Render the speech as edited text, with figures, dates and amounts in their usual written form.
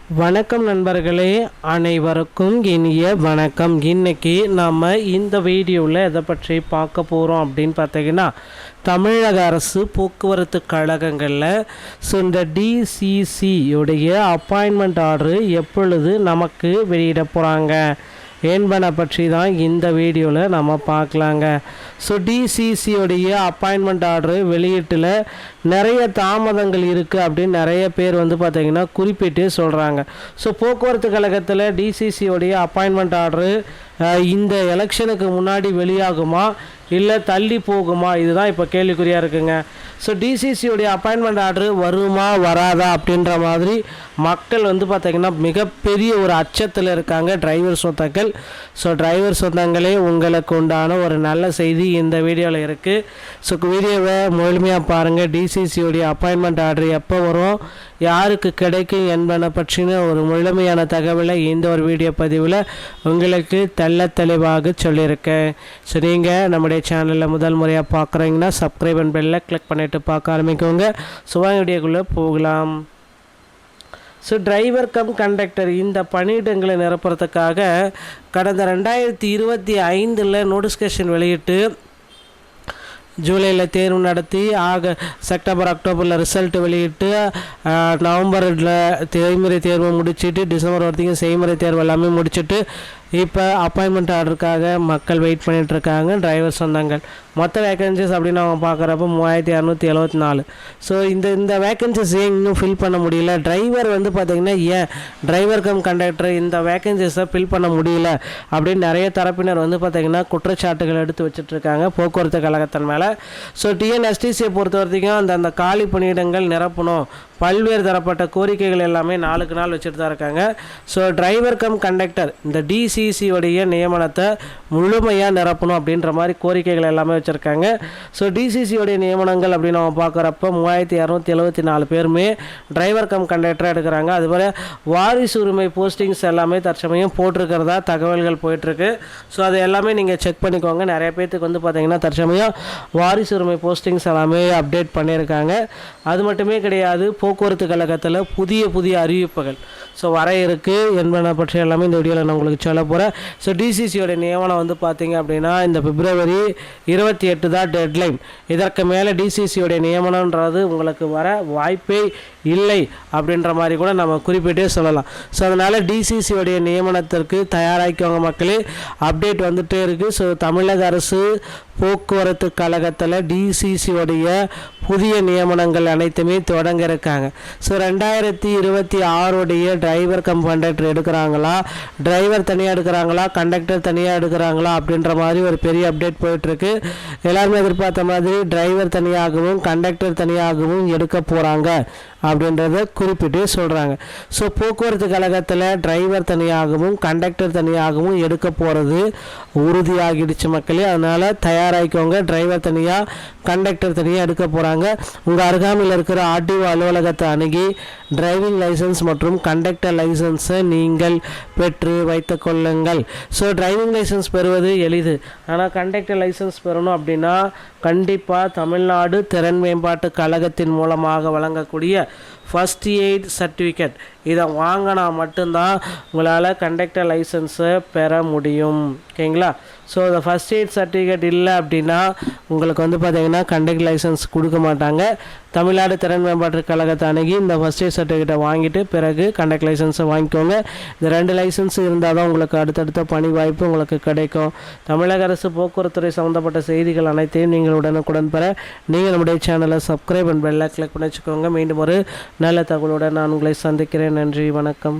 வணக்கம் நண்பர்களே, அனைவருக்கும் இனிய வணக்கம். இன்றைக்கி நம்ம இந்த வீடியோவில் எதை பற்றி பார்க்க போகிறோம் அப்படின்னு பார்த்தீங்கன்னா, தமிழக அரசு போக்குவரத்து கழகங்களில் இந்த டிசிசியுடைய அப்பாயின்மெண்ட் ஆர்டரு எப்பொழுது நமக்கு வெளியிட போகிறாங்க என்பதை பற்றி தான் இந்த வீடியோவில் நம்ம பார்க்கலாங்க. ஸோ டிசிசியோடைய அப்பாயின்மெண்ட் ஆர்டரு வெளியீட்டில் நிறைய தாமதங்கள் இருக்குது அப்படின்னு நிறைய பேர் பார்த்திங்கன்னா குறிப்பிட்டு சொல்கிறாங்க. ஸோ போக்குவரத்து கழகத்தில் டிசிசியோடைய அப்பாயின்மெண்ட் ஆர்டரு இந்த எலெக்ஷனுக்கு முன்னாடி வெளியாகுமா இல்லை தள்ளி போகுமா, இதுதான் இப்போ கேள்விக்குறியாக இருக்குங்க. ஸோ டிசிசியோடைய அப்பாயின்மெண்ட் ஆர்டரு வருமா வராதா அப்படின்ற மாதிரி மக்கள் பார்த்திங்கன்னா மிகப்பெரிய ஒரு அச்சத்தில் இருக்காங்க, டிரைவர் சொந்தங்கள். ஸோ டிரைவர் சொந்தங்களே, உங்களுக்கு உண்டான ஒரு நல்ல செய்தி இந்த வீடியோவில் இருக்குது. ஸோ வீடியோவை முழுமையாக பாருங்கள். டிசிசியோடைய அப்பாயின்மெண்ட் ஆர்டர் எப்போ வரும், யாருக்கு கிடைக்கும் என்பதை பற்றின ஒரு முழுமையான தகவலை இந்த ஒரு வீடியோ பதிவில் உங்களுக்கு தெளிவாக சொல்லியிருக்கேன். ஸோ நீங்கள் நம்முடைய சேனலில் முதல் முறையாக பார்க்குறீங்கன்னா சப்ஸ்கிரைப் அண்ட் பெல்லை கிளிக் பண்ணிவிட்டு பார்க்க ஆரம்பிக்கோங்க. ஸோ வீடியோக்குள்ளே போகலாம். ஸோ டிரைவர் கம் கண்டக்டர் இந்த பணியிடங்களை நிரப்புறதுக்காக கடந்த 2025 நோட்டிஃபிகேஷன் வெளியிட்டு ஜூலையில் தேர்வு நடத்தி செப்டம்பர் அக்டோபரில் ரிசல்ட் வெளியிட்டு நவம்பரில் செய்முறை தேர்வு முடிச்சுட்டு டிசம்பர் வரைக்கும் செய்முறை தேர்வு எல்லாமே முடிச்சுட்டு இப்போ அப்பாயின்மெண்ட் ஆர்டருக்காக மக்கள் வெயிட் பண்ணிகிட்ருக்காங்க, டிரைவர் சொந்தங்கள். மொத்த வேக்கன்சிஸ் அப்படின்னு அவங்க பார்க்குறப்ப 3674. ஸோ இந்த வேக்கன்சிஸ் ஏன் இன்னும் ஃபில் பண்ண முடியல, டிரைவர் பார்த்திங்கன்னா ஏன் டிரைவர் கம் கண்டக்டர் இந்த வேக்கன்சிஸை ஃபில் பண்ண முடியல அப்படின்னு நிறைய தரப்பினர் பார்த்திங்கன்னா குற்றச்சாட்டுகள் எடுத்து வச்சுட்ருக்காங்க போக்குவரத்து கழகத்தின் மேலே. ஸோ டிஎன்எஸ்டிசியை பொறுத்த வரைக்கும் அந்த காலி பணியிடங்கள் நிரப்பணும், பல்வேறு தரப்பட்ட கோரிக்கைகள் எல்லாமே நாளுக்கு நாள் வச்சுட்டு தான் இருக்காங்க. ஸோ டிரைவர் கம் கண்டக்டர் இந்த டிசிசியோடைய நியமனத்தை முழுமையாக நிரப்பணும் அப்படின்ற மாதிரி கோரிக்கைகள் எல்லாமே வச்சுருக்காங்க. ஸோ டிசிசியோடைய நியமனங்கள் அப்படின்னு நம்ம பார்க்குறப்ப 3274 பேருமே டிரைவர் கம் கண்டக்டராக எடுக்கிறாங்க. அதுபோல் வாரிசு உரிமை போஸ்டிங்ஸ் எல்லாமே தற்சமயம் போட்டிருக்கிறதா தகவல்கள் போயிட்டுருக்கு. ஸோ அது எல்லாமே நீங்கள் செக் பண்ணிக்கோங்க. நிறைய பேர்த்துக்கு பார்த்திங்கன்னா தற்சமயம் வாரிசு உரிமை போஸ்டிங்ஸ் எல்லாமே அப்டேட் பண்ணியிருக்காங்க. அது மட்டுமே கிடையாது, போக்குவரத்து கழகத்தில் புதிய அறிவிப்புகள் ஸோ வர இருக்குது என்பதை பற்றி எல்லாமே இந்த வீடியோவில் நான் உங்களுக்கு சொல்ல போகிறேன். ஸோ டிசிசியோட நியமனம் பார்த்திங்க அப்படின்னா இந்த பிப்ரவரி 28 தான் டெட்லைன். இதற்கு மேலே டிசிசியோடைய நியமனன்றது உங்களுக்கு வர வாய்ப்பே இல்லை அப்படின்ற மாதிரி கூட நம்ம குறிப்பிட்டே சொல்லலாம். ஸோ அதனால் டிசிசியோடைய நியமனத்திற்கு தயாராகிக்கவங்க மக்களே, அப்டேட் வந்துகிட்டே இருக்குது. ஸோ தமிழக அரசு போக்குவரத்து கழகத்தில் டிசிசியோடைய புதிய நியமனங்கள் அனைத்துமே தொடங்க இருக்காங்க. ஸோ 2026 டிரைவர் கம் கண்டக்டர் எடுக்கிறாங்களா, டிரைவர் தனியாக எடுக்கிறாங்களா, கண்டக்டர் தனியாக எடுக்கிறாங்களா அப்படின்ற மாதிரி ஒரு பெரிய அப்டேட் போயிட்டுருக்கு. எல்லாருமே எதிர்பார்த்த மாதிரி டிரைவர் தனியாகவும் கண்டக்டர் தனியாகவும் எடுக்க போகிறாங்க அப்படின்றத குறிப்பிட்டு சொல்கிறாங்க. ஸோ போக்குவரத்து கழகத்தில் டிரைவர் தனியாகவும் கண்டக்டர் தனியாகவும் எடுக்க போகிறது உறுதியாகிடுச்சு மக்களே. அதனால் தயாராகிக்கோங்க. டிரைவர் தனியாக கண்டக்டர் தனியாக எடுக்க போகிறாங்க. உங்கள் அருகாமையில் இருக்கிற ஆர்டிஓ அலுவலகத்தை அணுகி டிரைவிங் லைசன்ஸ் மற்றும் கண்டக்டர் லைசன்ஸை நீங்கள் பெற்று வைத்து கொள்ளுங்கள். ஸோ டிரைவிங் லைசன்ஸ் பெறுவது எளிது, ஆனால் கண்டக்டர் லைசன்ஸ் பெறணும் அப்படின்னா கண்டிப்பாக தமிழ்நாடு திறன் மேம்பாட்டு கழகத்தின் மூலமாக வழங்கக்கூடிய ஃபஸ்ட் எய்ட் சர்டிஃபிகேட் இதை வாங்கினா மட்டும்தான் உங்களால் கண்டக்டர் லைசன்ஸை பெற முடியும். ஓகேங்களா? ஸோ இந்த ஃபஸ்ட் எய்ட் சர்டிஃபிகேட் இல்லை அப்படின்னா உங்களுக்கு பார்த்திங்கன்னா கண்டக்டர் லைசன்ஸ் கொடுக்க மாட்டாங்க. தமிழ்நாடு திறன் மேம்பாட்டு கழகத்தை அணுகி இந்த ஃபஸ்ட் எய்ட் சர்டிஃபிகேட்டை வாங்கிட்டு பிறகு கண்டக்டர் லைசன்ஸை வாங்கிக்கோங்க. இந்த 2 லைசன்ஸ் இருந்தால் தான் உங்களுக்கு அடுத்தடுத்த பணி வாய்ப்பு உங்களுக்கு கிடைக்கும். தமிழக அரசு போக்குவரத்துறை சம்மந்தப்பட்ட செய்திகள் அனைத்தையும் நீங்கள் உடனுக்குடன் பெற நீங்கள் நம்முடைய சேனலை சப்ஸ்கிரைப் அண்ட் பெல்லை கிளிக் பண்ணி வச்சுக்கோங்க. மீண்டும் ஒரு நல்ல தகவலுடன் நான் உங்களை சந்திக்கிறேன். நன்றி, வணக்கம்.